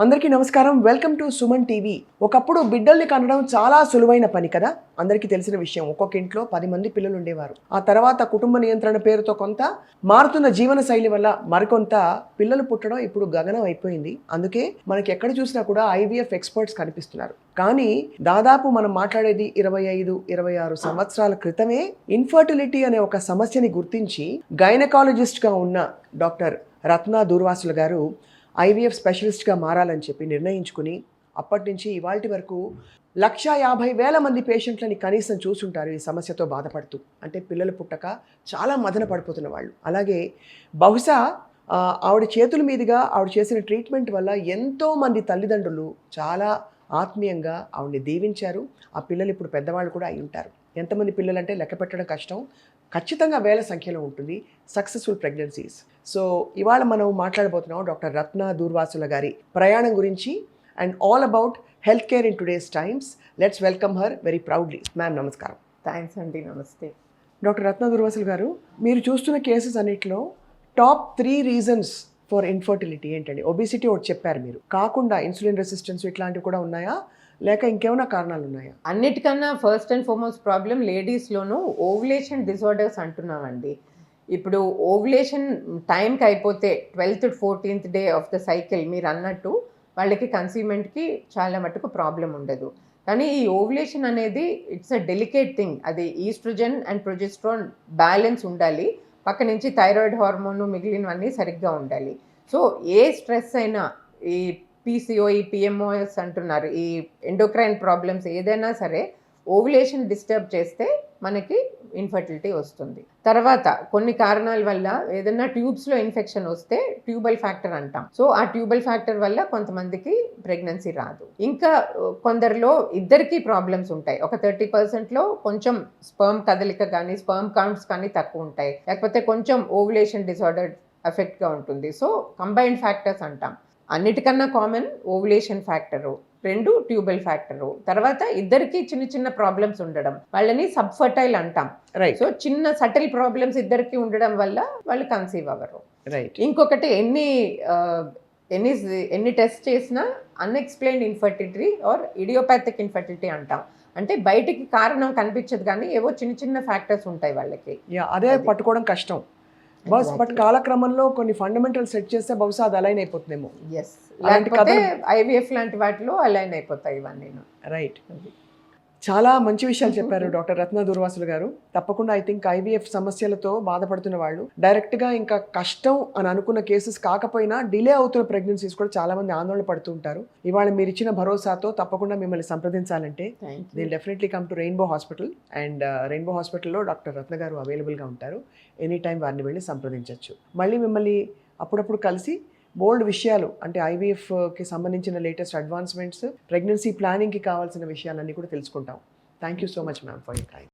అందరికీ నమస్కారం. Welcome to Suman TV. ఒకప్పుడు బిడ్డల్ని కనడం చాలా సులువైన పని కదా, అందరికీ తెలిసిన విషయం. ఒక్కొక్క ఇంట్లో 10 మంది పిల్లలు ఉండేవారు. ఆ తర్వాత కుటుంబ నియంత్రణ పేరుతో కొంత, మారుతున్న జీవన శైలి వల్ల మరికొంత పిల్లలు పుట్టడం ఇప్పుడు గగనం అయిపోయింది. అందుకే మనకి ఎక్కడ చూసినా కూడా IVF ఎక్స్పర్ట్స్ కనిపిస్తున్నారు. కానీ దాదాపు మనం మాట్లాడేది 25-26 సంవత్సరాల క్రితమే ఇన్ఫర్టిలిటీ అనే ఒక సమస్యని గుర్తించి గైనకాలజిస్ట్గా ఉన్న డాక్టర్ రత్న దూర్వాసులు గారు IVF స్పెషలిస్ట్గా మారాలని చెప్పి నిర్ణయించుకుని అప్పటి నుంచి ఇవాల్టి వరకు 150,000 మంది పేషెంట్లని కనీసం చూసుంటారు ఈ సమస్యతో బాధపడుతూ. అంటే పిల్లలు పుట్టక చాలా మదన పడిపోతున్న వాళ్ళు. అలాగే బహుశా ఆవిడ చేతుల మీదుగా ఆవిడ చేసిన ట్రీట్మెంట్ వల్ల ఎంతోమంది తల్లిదండ్రులు చాలా ఆత్మీయంగా ఆవిడని దీవించారు. ఆ పిల్లలు ఇప్పుడు పెద్దవాళ్ళు కూడా అయి ఉంటారు. ఎంతమంది పిల్లలు అంటే లెక్క పెట్టడం కష్టం, ఖచ్చితంగా వేల సంఖ్యలో ఉంటుంది సక్సెస్ఫుల్ ప్రెగ్నెన్సీస్. సో ఇవాళ మనం మాట్లాడబోతున్నాం డాక్టర్ రత్న దూర్వాసుల గారి ప్రయాణం గురించి and all about health care in today's times. Let's welcome her very proudly. Ma'am నమస్కారం. థ్యాంక్స్ అండి. నమస్తే. డాక్టర్ రత్న దూర్వాసులు గారు, మీరు చూస్తున్న కేసెస్ అన్నిటిలో టాప్ 3 రీజన్స్ ఫర్ ఇన్ఫర్టిలిటీ ఏంటండి? ఒబిసిటీ ఒకటి చెప్పారు మీరు, కాకుండా ఇన్సులిన్ రెసిస్టెన్స్ ఇట్లాంటివి కూడా ఉన్నాయా, లేక ఇంకేమైనా కారణాలు ఉన్నాయా? అన్నిటికన్నా ఫస్ట్ అండ్ ఫార్మోస్ట్ ప్రాబ్లం లేడీస్లోనూ ఓవులేషన్ డిజార్డర్స్ అంటున్నామండి. ఇప్పుడు ఓవులేషన్ టైంకి అయిపోతే 12th to 14th day of the cycle మీరు అన్నట్టు వాళ్ళకి కన్సీవ్మెంట్కి చాలా మటుకు ప్రాబ్లం ఉండదు. కానీ ఈ ఓవులేషన్ అనేది ఇట్స్ అ డెలికేట్ థింగ్. అది ఈస్ట్రోజన్ అండ్ ప్రొజెస్ట్రాన్ బ్యాలెన్స్ ఉండాలి, పక్క నుంచి థైరాయిడ్ హార్మోన్ మిగిలినవన్నీ సరిగ్గా ఉండాలి. సో ఏ స్ట్రెస్ అయినా, ఈ PCOE, PMOS అంటున్నారు, ఈ ఎండోక్రైన్ ప్రాబ్లమ్స్ ఏదైనా సరే ఓవులేషన్ డిస్టర్బ్ చేస్తే మనకి ఇన్ఫర్టిలిటీ వస్తుంది. తర్వాత కొన్ని కారణాల వల్ల ఏదైనా ట్యూబ్స్లో ఇన్ఫెక్షన్ వస్తే ట్యూబల్ ఫ్యాక్టర్ అంటాం. సో ఆ ట్యూబల్ ఫ్యాక్టర్ వల్ల కొంతమందికి ప్రెగ్నెన్సీ రాదు. ఇంకా కొందరిలో ఇద్దరికీ ప్రాబ్లమ్స్ ఉంటాయి. ఒక 30%లో కొంచెం స్పర్మ్ కదలిక కానీ స్పర్మ్ కౌంట్స్ కానీ తక్కువ ఉంటాయి, లేకపోతే కొంచెం ఓవులేషన్ డిసార్డర్ ఎఫెక్ట్గా ఉంటుంది. సో కంబైన్డ్ ఫ్యాక్టర్స్ అంటాం. అన్నిటికన్నా common ovulation factor, 2 tubal factor, తర్వాత ఇద్దరికి చిన్న చిన్న ప్రాబ్లమ్స్ ఉండడం, వాళ్ళని సబ్ఫర్టైల్ అంటాం. రైట్. సో చిన్న సటిల్ ప్రాబ్లమ్స్ ఇద్దరికి ఉండడం వల్ల వాళ్ళు కన్సీవ్ అవ్వరు. రైట్. ఇంకొకటి ఎన్ని టెస్ట్ చేసినా unexplained infertility or idiopathic infertility అంటాం. అంటే బయటికి కారణం కనిపించదు కానీ ఏవో చిన్న చిన్న ఫ్యాక్టర్స్ ఉంటాయి వాళ్ళకి, అదే పట్టుకోవడం కష్టం. బట్ కాలక్రమంలో కొన్ని ఫండమెంటల్ సెట్ చేస్తే బహుశా అది అలైన్ అయిపోతుందేమో. ఎస్, లేకపోతే IVF లాంటి వాటిలో అలైన్ అయిపోతాయి ఇవన్నీ. రైట్. చాలా మంచి విషయాలు చెప్పారు డాక్టర్ రత్న దూర్వాసులు గారు. తప్పకుండా ఐ థింక్ IVF సమస్యలతో బాధపడుతున్న వాళ్ళు డైరెక్ట్గా ఇంకా కష్టం అని అనుకున్న కేసెస్ కాకపోయినా డిలే అవుతున్న ప్రెగ్నెన్సీస్ కూడా చాలా మంది ఆందోళన పడుతూ ఉంటారు. ఇవాళ మీరు ఇచ్చిన భరోసాతో తప్పకుండా మిమ్మల్ని సంప్రదించాలంటే దిల్ definitely come to Rainbow Hospital. And Rainbow హాస్పిటల్లో డాక్టర్ రత్న గారు అవైలబుల్గా ఉంటారు. ఎనీ టైం వారిని వెళ్ళి సంప్రదించవచ్చు. మళ్ళీ మిమ్మల్ని అప్పుడప్పుడు కలిసి బోల్డ్ విషయాలు, అంటే IVFకి సంబంధించిన లేటెస్ట్ అడ్వాన్స్మెంట్స్, ప్రెగ్నెన్సీ ప్లానింగ్కి కావాల్సిన విషయాలన్నీ కూడా తెలుసుకుంటాం. Thank you so much ma'am for your time.